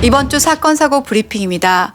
이번 주 사건 사고 브리핑입니다.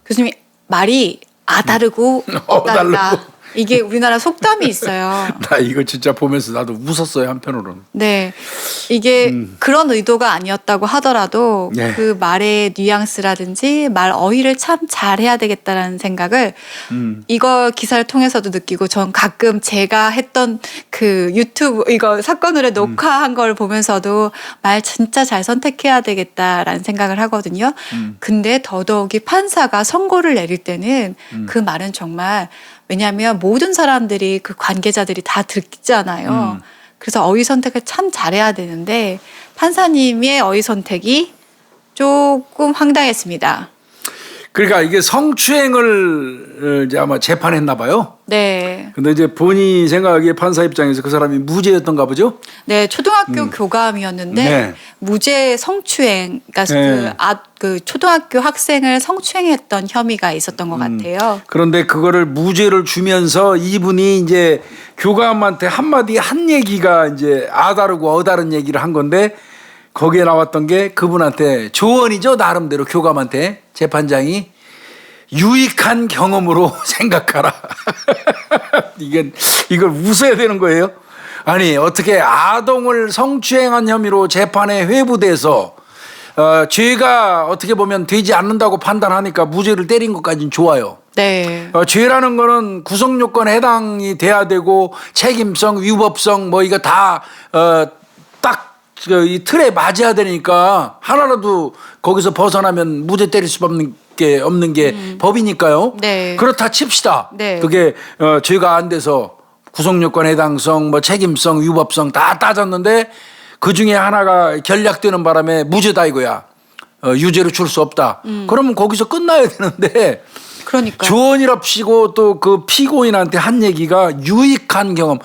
교수님, 말이 아다르고 어다르다. 이게 우리나라 속담이 있어요. 나 이거 진짜 보면서 나도 웃었어요, 한편으로는. 네, 이게 그런 의도가 아니었다고 하더라도 네. 그 말의 뉘앙스라든지 말 어휘를 참 잘해야 되겠다라는 생각을 이거 기사를 통해서도 느끼고, 전 가끔 제가 했던 그 유튜브 이거 사건으로 녹화한 걸 보면서도 말 진짜 잘 선택해야 되겠다라는 생각을 하거든요. 근데 더더욱이 판사가 선고를 내릴 때는 그 말은 정말, 왜냐하면 모든 사람들이 그 관계자들이 다 듣잖아요. 그래서 어휘 선택을 참 잘해야 되는데 판사님의 어휘 선택이 조금 황당했습니다. 그러니까 이게 성추행을 이제 아마 재판했나 봐요. 네. 근데 이제 본인이 생각하기에 판사 입장에서 그 사람이 무죄였던가 보죠? 네, 초등학교 교감이었는데 네. 무죄 성추행, 그러니까 네. 그 초등학교 학생을 성추행했던 혐의가 있었던 것 같아요. 그런데 그거를 무죄를 주면서 이분이 이제 교감한테 한마디 한 얘기가 이제 아다르고 어다른 얘기를 한 건데, 거기에 나왔던 게 그분한테 조언이죠. 나름대로 교감한테 재판장이 유익한 경험으로 생각하라. 이걸 웃어야 되는 거예요. 아니, 어떻게 아동을 성추행한 혐의로 재판에 회부돼서 죄가 어떻게 보면 되지 않는다고 판단하니까 무죄를 때린 것까지는 좋아요. 네. 죄라는 거는 구성 요건에 해당이 돼야 되고 책임성, 위법성 뭐 이거 다 딱 이 틀에 맞아야 되니까 하나라도 거기서 벗어나면 무죄 때릴 수밖에 없는 게 법이니까요. 네. 그렇다 칩시다. 네. 그게 죄가 안 돼서 구성 요건 해당성, 뭐 책임성, 위법성 다 따졌는데 그 중에 하나가 결략되는 바람에 무죄다 이거야. 유죄로 줄 수 없다. 그러면 거기서 끝나야 되는데. 그러니까 조언이랍시고 또 그 피고인한테 한 얘기가 유익한 경험.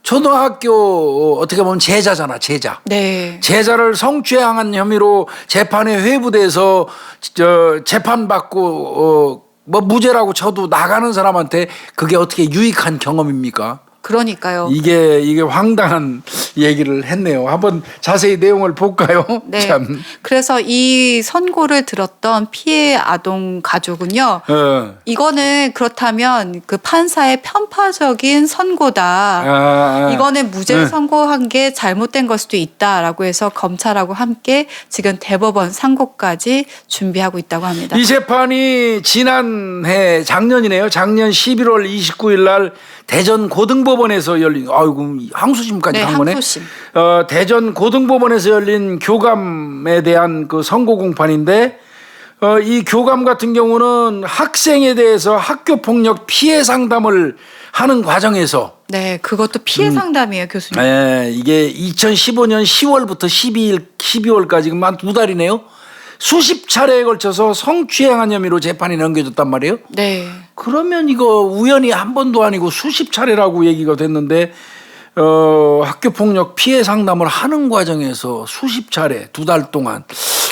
초등학교 어떻게 보면 제자잖아, 제자. 네. 제자를 성추행한 혐의로 재판에 회부돼서 재판받고 뭐 무죄라고 쳐도 나가는 사람한테 그게 어떻게 유익한 경험입니까? 그러니까요. 이게 황당한 얘기를 했네요. 한번 자세히 내용을 볼까요? 네. 참. 그래서 이 선고를 들었던 피해 아동 가족은요. 이거는 그렇다면 그 판사의 편파적인 선고다. 이거는 무죄 선고한 게 잘못된 걸 수도 있다라고 해서 검찰하고 함께 지금 대법원 상고까지 준비하고 있다고 합니다. 이 재판이 지난해 작년이네요. 작년 11월 29일 날 대전 고등법원에서 열린, 아이고 항소심까지 간 거네. 항소심. 대전 고등법원에서 열린 교감에 대한 그 선고 공판인데, 이 교감 같은 경우는 학생에 대해서 학교 폭력 피해 상담을 하는 과정에서, 네, 그것도 피해 상담이에요, 교수님. 네, 이게 2015년 10월부터 12월까지 한 2달이네요. 수십 차례에 걸쳐서 성추행한 혐의로 재판이 넘겨졌단 말이에요. 네. 그러면 이거 우연히 한 번도 아니고 수십 차례라고 얘기가 됐는데, 학교 폭력 피해 상담을 하는 과정에서 수십 차례 2달 동안,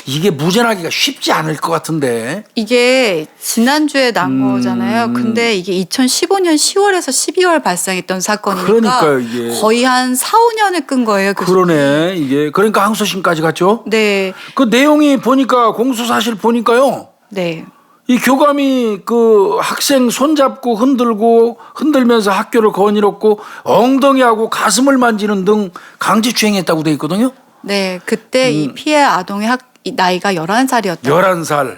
이게 무죄나기가 쉽지 않을 것 같은데. 이게 지난주에 난 거잖아요. 근데 이게 2015년 10월에서 12월 발생했던 사건이니까 그러니까요, 이게. 거의 한 4, 5년을 끈 거예요. 교수님. 그러네. 이게 그러니까 항소심까지 갔죠. 네. 그 내용이 보니까 공소사실 보니까요. 네. 이 교감이 그 학생 손잡고 흔들면서 학교를 거닐었고 엉덩이하고 가슴을 만지는 등 강제추행했다고 돼 있거든요. 네. 그때 이 피해 아동의 나이가 11살이었다. 11살.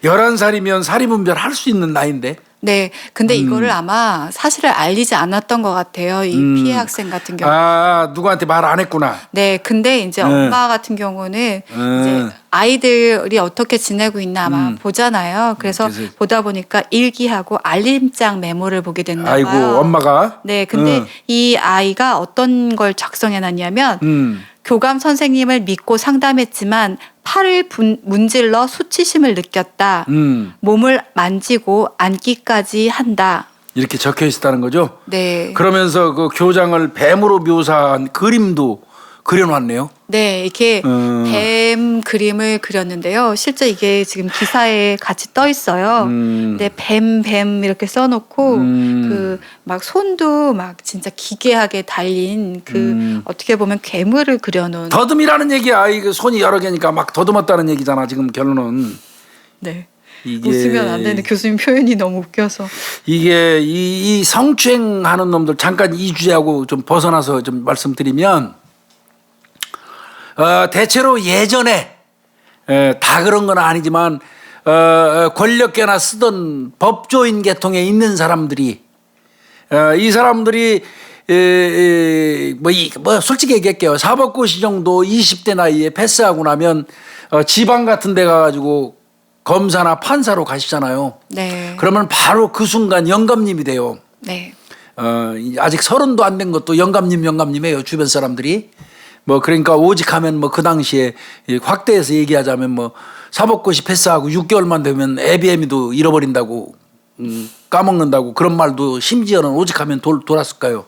11살이면 사리분별 할 수 있는 나이인데. 네. 근데 이거를 아마 사실을 알리지 않았던 것 같아요. 이 피해 학생 같은 경우. 아, 누구한테 말 안 했구나. 네. 근데 이제 엄마 같은 경우는 이제 아이들이 어떻게 지내고 있나 아마 보잖아요. 그래서 보다 보니까 일기하고 알림장 메모를 보게 됐나 봐요. 아이고, 엄마가. 네. 근데 이 아이가 어떤 걸 작성해놨냐면 교감 선생님을 믿고 상담했지만 팔을 문질러 수치심을 느꼈다. 몸을 만지고 앉기까지 한다. 이렇게 적혀 있었다는 거죠? 네. 그러면서 그 교장을 뱀으로 묘사한 그림도 그려놨네요. 네, 이렇게 뱀 그림을 그렸는데요. 실제 이게 지금 기사에 같이 떠 있어요. 근데 뱀 이렇게 써놓고 그 막 손도 막 진짜 기괴하게 달린 그 어떻게 보면 괴물을 그려놓은. 더듬이라는 얘기야. 이거 손이 여러 개니까 막 더듬었다는 얘기잖아. 지금 결론은. 네. 이게 웃으면 안 되는 교수님 표현이 너무 웃겨서. 이게 이 성추행하는 놈들 잠깐 이 주제하고 좀 벗어나서 좀 말씀드리면 대체로 예전에 다 그런 건 아니지만 권력계나 쓰던 법조인 계통에 있는 사람들이 이 사람들이 뭐 솔직히 얘기할게요. 사법고시 정도 20대 나이에 패스하고 나면 지방 같은 데 가가지고 검사나 판사로 가시잖아요. 네. 그러면 바로 그 순간 영감님이 돼요. 네. 아직 30도 안 된 것도 영감님이에요. 주변 사람들이. 뭐 그러니까 오직하면 뭐 그 당시에 확대해서 얘기하자면 뭐 사법고시 패스하고 6개월만 되면 ABM도 잃어버린다고 까먹는다고 그런 말도 심지어는 오직하면 돌았을까요.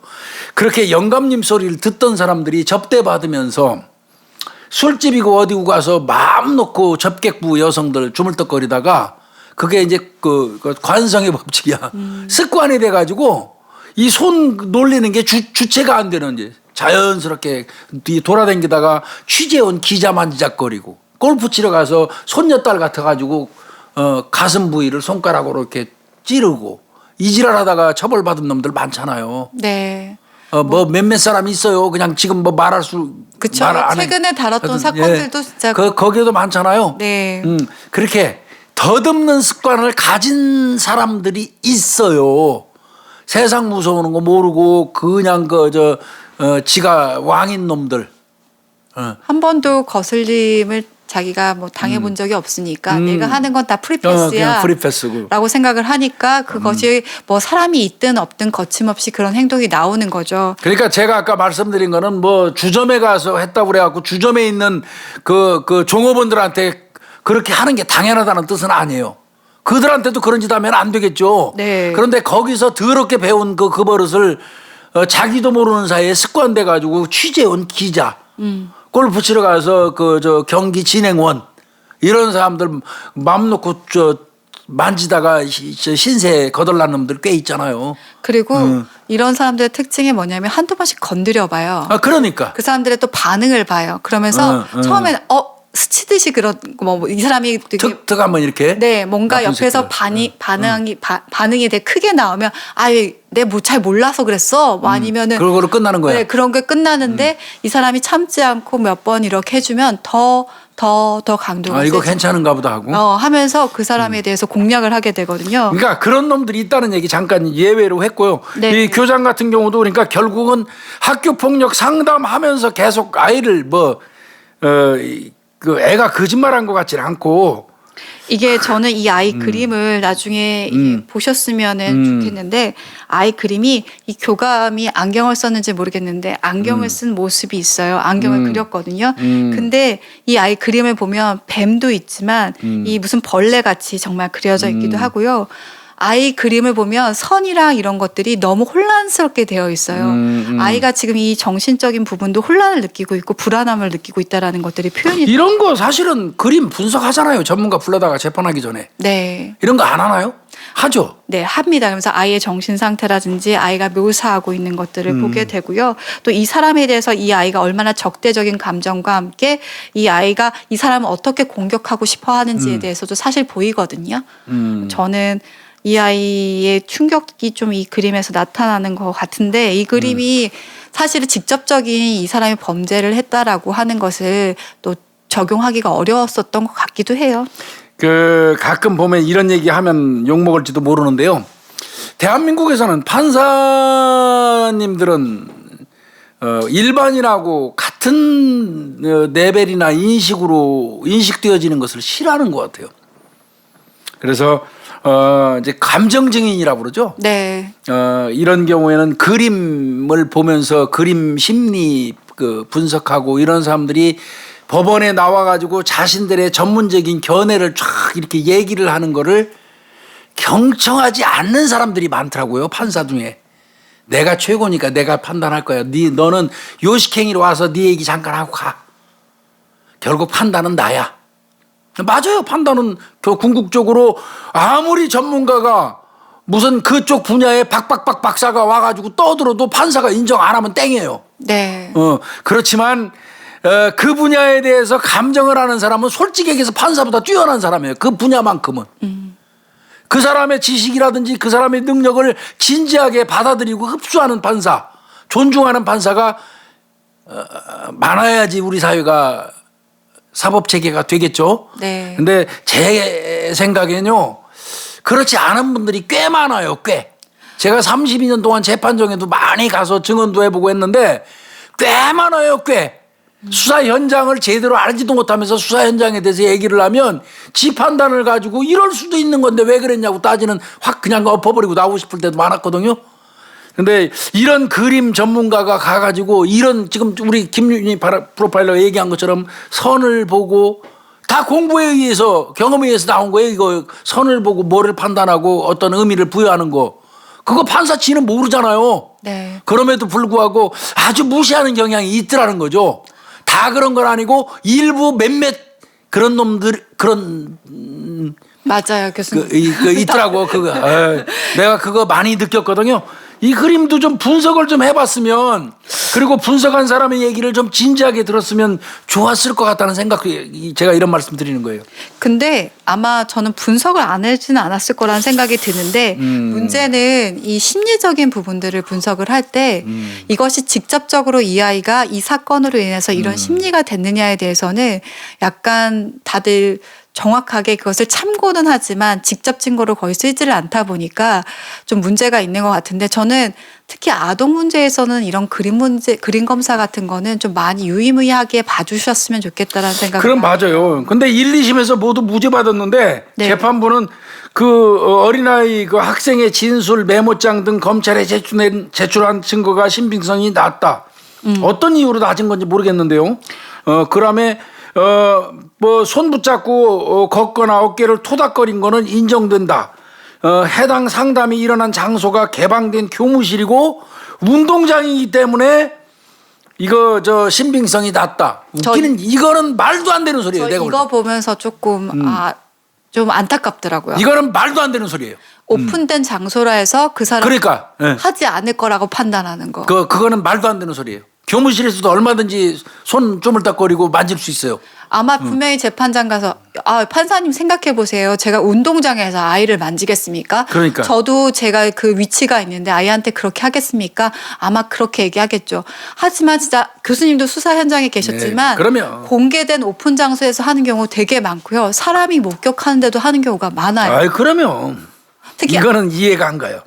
그렇게 영감님 소리를 듣던 사람들이 접대받으면서 술집이고 어디고 가서 마음 놓고 접객부 여성들 주물떡거리다가 그게 이제 그 관성의 법칙이야. 습관이 돼가지고 이 손 놀리는 게 주체가 안 되는 이제 자연스럽게 돌아다니다가 취재원 기자 만지작거리고 골프 치러 가서 손녀딸 같아가지고 가슴 부위를 손가락으로 이렇게 찌르고 이지랄하다가 처벌받은 놈들 많잖아요. 네. 뭐 몇몇 사람이 있어요. 그냥 지금 뭐 말할 수. 그쵸. 말 안 해. 최근에 다뤘던 사건들도 진짜. 거기에도 많잖아요. 네. 그렇게 더듬는 습관을 가진 사람들이 있어요. 세상 무서우는 거 모르고 그냥 지가 왕인 놈들. 한 번도 거슬림을 자기가 뭐 당해본 적이 없으니까 내가 하는 건 다 프리패스야. 그냥 프리패스고. 라고 생각을 하니까 그것이 뭐 사람이 있든 없든 거침없이 그런 행동이 나오는 거죠. 그러니까 제가 아까 말씀드린 거는 뭐 주점에 가서 했다고 그래갖고 주점에 있는 그 종업원들한테 그렇게 하는 게 당연하다는 뜻은 아니에요. 그들한테도 그런 짓 하면 안 되겠죠. 네. 그런데 거기서 더럽게 배운 그 버릇을 자기도 모르는 사이에 습관돼 가지고 취재원 기자, 골프 치러 가서 경기 진행원 이런 사람들 맘 놓고 만지다가 신세 거덜난 놈들 꽤 있잖아요. 그리고 이런 사람들의 특징이 뭐냐면 한두 번씩 건드려 봐요. 그러니까. 그 사람들의 또 반응을 봐요. 그러면서 처음에는 스치듯이 그런 이 사람이 되게 툭툭 한번 이렇게. 네, 뭔가 옆에서 반응이 되게 크게 나오면 내 뭐 잘 몰라서 그랬어. 뭐 아니면은 그걸로 끝나는 거야. 네, 그런 게 끝나는데 이 사람이 참지 않고 몇 번 이렇게 해주면 더 강도가 이거 세지. 괜찮은가 보다 하고. 하면서 그 사람에 대해서 공략을 하게 되거든요. 그러니까 그런 놈들이 있다는 얘기 잠깐 예외로 했고요. 네. 이 교장 같은 경우도 그러니까 결국은 학교 폭력 상담하면서 계속 아이를 그 애가 거짓말한 것 같지 않고 이게 저는 이 아이 그림을 나중에 이게 보셨으면은 좋겠는데 아이 그림이 이 교감이 안경을 썼는지 모르겠는데 안경을 쓴 모습이 있어요. 안경을 그렸거든요. 근데 이 아이 그림을 보면 뱀도 있지만 이 무슨 벌레 같이 정말 그려져 있기도 하고요. 아이 그림을 보면 선이랑 이런 것들이 너무 혼란스럽게 되어 있어요. 아이가 지금 이 정신적인 부분도 혼란을 느끼고 있고 불안함을 느끼고 있다라는 것들이 표현이 이런 거 사실은 그림 분석하잖아요. 전문가 불러다가 재판하기 전에. 네. 이런 거 안 하나요? 하죠. 네, 합니다. 그래서 아이의 정신 상태라든지 아이가 묘사하고 있는 것들을 보게 되고요. 또 이 사람에 대해서 이 아이가 얼마나 적대적인 감정과 함께 이 아이가 이 사람을 어떻게 공격하고 싶어 하는지에 대해서도 사실 보이거든요. 저는 이 아이의 충격이 좀 이 그림에서 나타나는 것 같은데 이 그림이 사실은 직접적인 이 사람이 범죄를 했다라고 하는 것을 또 적용하기가 어려웠었던 것 같기도 해요. 가끔 보면 이런 얘기하면 욕먹을지도 모르는데요. 대한민국에서는 판사님들은 일반인하고 같은 레벨이나 인식되어지는 것을 싫어하는 것 같아요. 그래서 이제 감정 증인이라고 그러죠. 네. 이런 경우에는 그림을 보면서 그림 심리 분석하고 이런 사람들이 법원에 나와가지고 자신들의 전문적인 견해를 쫙 이렇게 얘기를 하는 거를 경청하지 않는 사람들이 많더라고요. 판사 중에. 내가 최고니까 내가 판단할 거야. 너는 요식행위로 와서 네 얘기 잠깐 하고 가. 결국 판단은 나야. 맞아요. 판단은 궁극적으로 아무리 전문가가 무슨 그쪽 분야에 박박박 박사가 와가지고 떠들어도 판사가 인정 안 하면 땡이에요. 네. 그렇지만 그 분야에 대해서 감정을 하는 사람은 솔직히 얘기해서 판사보다 뛰어난 사람이에요. 그 분야만큼은. 그 사람의 지식이라든지 그 사람의 능력을 진지하게 받아들이고 흡수하는 판사, 존중하는 판사가 많아야지 우리 사회가 사법체계가 되겠죠. 네. 근데 제 생각에는요, 그렇지 않은 분들이 꽤 많아요, 꽤. 제가 32년 동안 재판정에도 많이 가서 증언도 해보고 했는데 꽤 많아요, 꽤. 수사 현장을 제대로 알지도 못하면서 수사 현장에 대해서 얘기를 하면 지 판단을 가지고 이럴 수도 있는 건데 왜 그랬냐고 따지는 확 그냥 엎어버리고 나오고 싶을 때도 많았거든요. 근데 이런 그림 전문가가 가가지고 이런 지금 우리 김윤희 프로파일러 얘기한 것처럼 선을 보고 다 공부에 의해서 경험에 의해서 나온 거예요. 이거 선을 보고 뭐를 판단하고 어떤 의미를 부여하는 거. 그거 판사치는 모르잖아요. 네. 그럼에도 불구하고 아주 무시하는 경향이 있더라는 거죠. 다 그런 건 아니고 일부 몇몇 그런 놈들 그런 맞아요, 교수님. 있더라고. 그거 내가 그거 많이 느꼈거든요. 이 그림도 좀 분석을 좀 해봤으면 그리고 분석한 사람의 얘기를 좀 진지하게 들었으면 좋았을 것 같다는 생각, 제가 이런 말씀 드리는 거예요. 근데 아마 저는 분석을 안 하지는 않았을 거라는 생각이 드는데 문제는 이 심리적인 부분들을 분석을 할 때 이것이 직접적으로 이 아이가 이 사건으로 인해서 이런 심리가 됐느냐에 대해서는 약간 다들 정확하게 그것을 참고는 하지만 직접 증거로 거의 쓰지를 않다 보니까 좀 문제가 있는 것 같은데 저는 특히 아동 문제에서는 이런 그림 검사 같은 거는 좀 많이 유의무이하게 봐주셨으면 좋겠다라는 생각이. 그럼 맞아요. 근데 1, 2심에서 모두 무죄 받았는데 네. 재판부는 그 어린아이 그 학생의 진술 메모장 등 검찰에 제출한 증거가 신빙성이 낮다. 어떤 이유로 낮은 건지 모르겠는데요. 그다음에 뭐 손 붙잡고 걷거나 어깨를 토닥거린 거는 인정된다. 해당 상담이 일어난 장소가 개방된 교무실이고 운동장이기 때문에 이거 신빙성이 낮다. 웃기는 이거는 말도 안 되는 소리예요. 내가 이거 보면서 조금 좀 안타깝더라고요. 이거는 말도 안 되는 소리예요. 오픈된 장소라 해서 그 사람 그러니까 하지 않을 거라고 판단하는 거. 그거는 말도 안 되는 소리예요. 교무실에서도 얼마든지 손 쪼물딱거리고 만질 수 있어요. 아마 분명히 재판장 가서 판사님 생각해 보세요. 제가 운동장에서 아이를 만지겠습니까? 그러니까. 저도 제가 그 위치가 있는데 아이한테 그렇게 하겠습니까? 아마 그렇게 얘기하겠죠. 하지만 진짜 교수님도 수사 현장에 계셨지만 네, 그러면. 공개된 오픈 장소에서 하는 경우 되게 많고요. 사람이 목격하는데도 하는 경우가 많아요. 그러면 특히 이거는 이해가 안 가요.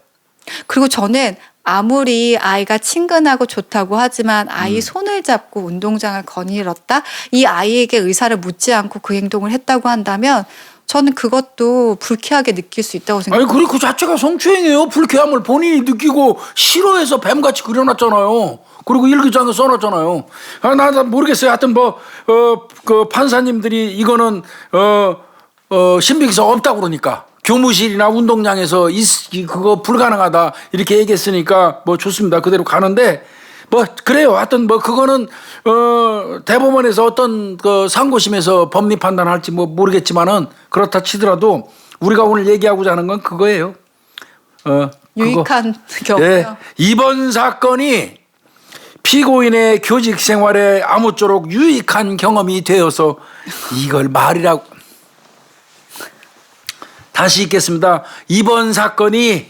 그리고 저는 아무리 아이가 친근하고 좋다고 하지만 아이 손을 잡고 운동장을 거닐었다? 이 아이에게 의사를 묻지 않고 그 행동을 했다고 한다면 저는 그것도 불쾌하게 느낄 수 있다고 생각해요. 그리고 그 자체가 성추행이에요. 불쾌함을 본인이 느끼고 싫어해서 뱀같이 그려놨잖아요. 그리고 일기장에 써놨잖아요. 나 모르겠어요. 하여튼 그 판사님들이 이거는 신빙성 없다고 그러니까. 교무실이나 운동장에서 그거 불가능하다 이렇게 얘기했으니까 뭐 좋습니다. 그대로 가는데 뭐 그래요. 하여튼 뭐 그거는 대법원에서 어떤 그 상고심에서 법리 판단할지 뭐 모르겠지만은 그렇다 치더라도 우리가 오늘 얘기하고자 하는 건 그거예요. 유익한 경우요. 예, 이번 사건이 피고인의 교직 생활에 아무쪼록 유익한 경험이 되어서 이걸 말이라고. 다시 읽겠습니다. 이번 사건이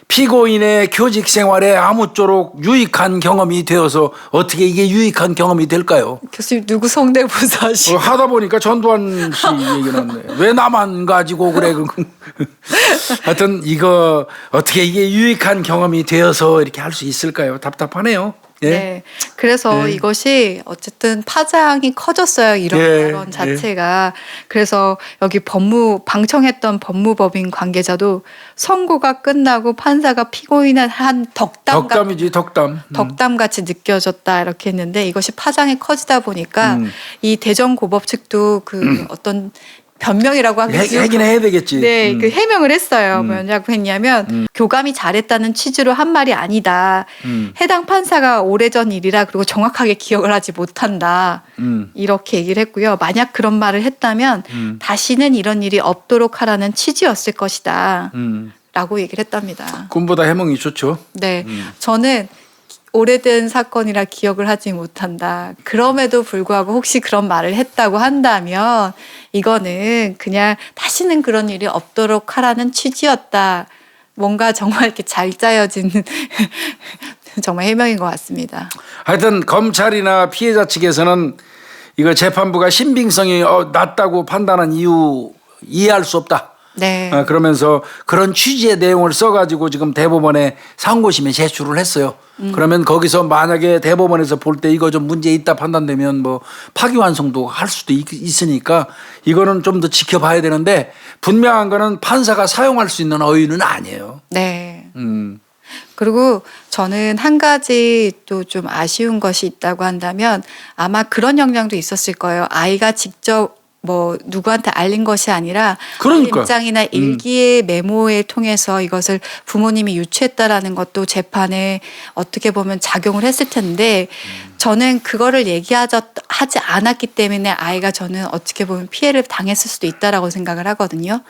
피고인의 교직 생활에 아무쪼록 유익한 경험이 되어서 어떻게 이게 유익한 경험이 될까요? 교수님 누구 성대모사시? 하다 보니까 전두환 씨 얘기 나네. 왜 나만 가지고 그래? 하여튼 이거 어떻게 이게 유익한 경험이 되어서 이렇게 할 수 있을까요? 답답하네요. 예? 네. 그래서 이것이 어쨌든 파장이 커졌어요. 이런 발언 자체가. 자체가. 여기 방청했던 법무법인 관계자도 선고가 끝나고 판사가 피고인을 한 덕담이지, 덕담. 덕담같이 느껴졌다 이렇게 했는데 이것이 파장이 커지다 보니까 이 대전고법 측도 그 어떤 변명이라고 하겠죠. 하긴 해야 되겠지. 네, 그 해명을 했어요. 뭐냐고 했냐면 교감이 잘했다는 취지로 한 말이 아니다. 해당 판사가 오래전 일이라 그리고 정확하게 기억을 하지 못한다. 이렇게 얘기를 했고요. 만약 그런 말을 했다면 다시는 이런 일이 없도록 하라는 취지였을 것이다. 라고 얘기를 했답니다. 꿈보다 해몽이 좋죠. 네, 저는 오래된 사건이라 기억을 하지 못한다. 그럼에도 불구하고 혹시 그런 말을 했다고 한다면 이거는 그냥 다시는 그런 일이 없도록 하라는 취지였다. 뭔가 정말 이렇게 잘 짜여진 정말 해명인 것 같습니다. 하여튼 검찰이나 피해자 측에서는 이거 재판부가 신빙성이 낮다고 판단한 이유 이해할 수 없다. 네. 그러면서 그런 취지의 내용을 써가지고 지금 대법원에 상고심에 제출을 했어요. 그러면 거기서 만약에 대법원에서 볼 때 이거 좀 문제 있다 판단되면 뭐 파기환송도 할 수도 있으니까 이거는 좀 더 지켜봐야 되는데 분명한 거는 판사가 사용할 수 있는 어휘는 아니에요. 네. 그리고 저는 한 가지 또 좀 아쉬운 것이 있다고 한다면 아마 그런 영향도 있었을 거예요. 아이가 직접 뭐 누구한테 알린 것이 아니라 그러니까. 입장이나 일기의 메모에 통해서 이것을 부모님이 유추했다라는 것도 재판에 어떻게 보면 작용을 했을 텐데 저는 그거를 하지 않았기 때문에 아이가 저는 어떻게 보면 피해를 당했을 수도 있다라고 생각을 하거든요.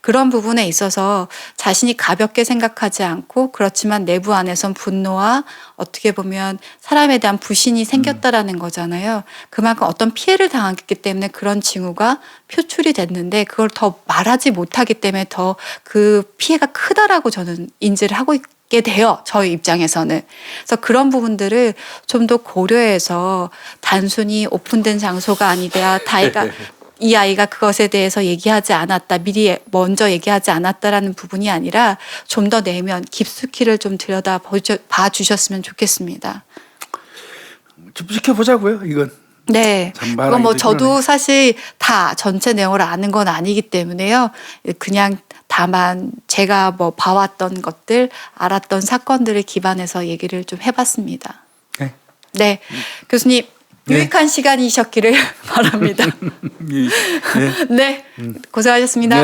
그런 부분에 있어서 자신이 가볍게 생각하지 않고 그렇지만 내부 안에선 분노와 어떻게 보면 사람에 대한 불신이 생겼다라는 거잖아요. 그만큼 어떤 피해를 당했기 때문에 그런 징후가 표출이 됐는데 그걸 더 말하지 못하기 때문에 더 그 피해가 크다라고 저는 인지를 하고 있게 돼요. 저희 입장에서는. 그래서 그런 부분들을 좀 더 고려해서 단순히 오픈된 장소가 아니라 이 아이가 그것에 대해서 얘기하지 않았다, 미리 먼저 얘기하지 않았다라는 부분이 아니라 좀 더 내면 깊숙이를 좀 들여다 봐 주셨으면 좋겠습니다. 좀 지켜보자고요, 이건. 네. 그건 뭐 저도 그러네. 사실 다 전체 내용을 아는 건 아니기 때문에요. 그냥 다만 제가 뭐 봐왔던 것들, 알았던 사건들을 기반해서 얘기를 좀 해봤습니다. 네. 네. 교수님. 네. 유익한 시간이셨기를 바랍니다. 네. 네, 고생하셨습니다. 네.